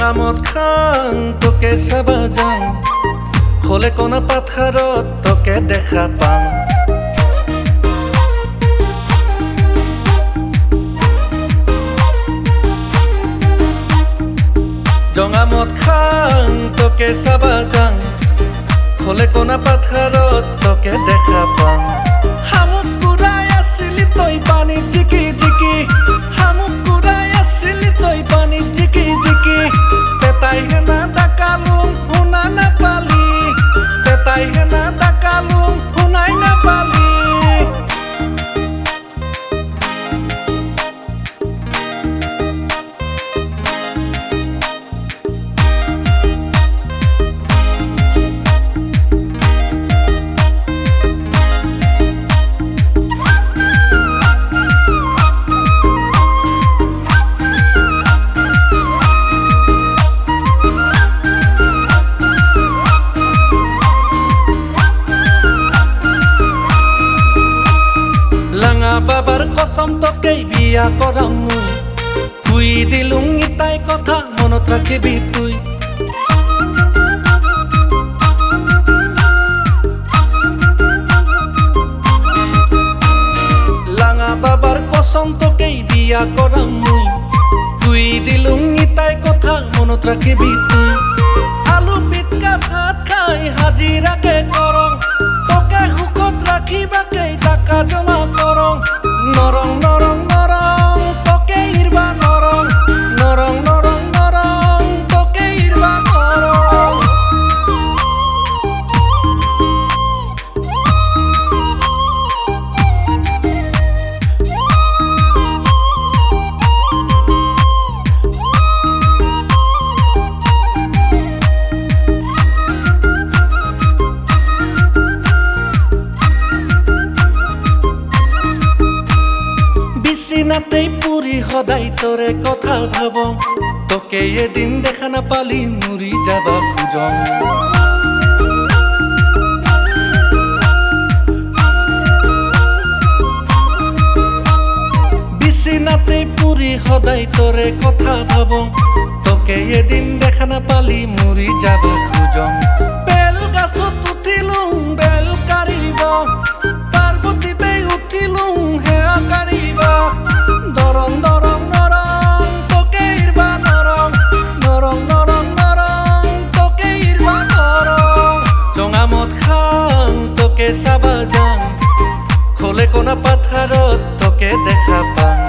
জঙামত খাং তোকে চাবা যাওঁ খোলে কোনা পাথাৰত তোকে দেখা পাওঁ জঙামত খাং তোকে চাবা যাওঁ খোলে কোনা পাথাৰত তোকে দেখা পাওঁ হামুক কুৰাই আছিলি তই পানীত জিকি জিকি হামুক কুৰাই আছিলি তই পানীত জিকি জিকি পেটাই হেনা ডাকালুং শুনা নাপালি পেটাই হেনা ডাকালুং শুনাই নাপালি বাবার কসম তোকে বিয়া কৰাম মই তুই দিলুং ইতাই কথা মনত ৰাখিবি তুই লাঙা বাবাৰ কসম তোকে বিয়া কৰাম মই তুই দিলুং ইতাই কথা মনত ৰাখিবি তুই আলু পিটকা ভাত খাই হাজিৰাকে কৰং তোকে সুখত ৰাখিবাকে টাকা জমা কৰং নৰং নৰং নৰং তোকে ইৰবা নৰং নৰং নৰং নৰং তোকে ইৰবা নৰং বিচিনাতেই পুৰি সদায় তোৰে কথা ভাবং তোকে এদিন দেখা নাপালি মৰি যাবা খোজং বিচিনাতেই পুৰি সদায় তোৰে কথা ভাবং তোকে এদিন দেখা নাপালি মৰি যাবা খোজং বেল গাছত উঠিলুং বেল কাঢ়িব পাৰ্বতীতে উঠিলুং হেয়া কাঢ়িব দৰং দৰং নৰং তোকে ইৰবা নৰং নৰং নৰং নৰং তোকে ইৰবা নৰং জঙামত খাং তোকে চাবা যাওঁ খোলে কোনা পাথাৰত তোকে দেখা পাওঁ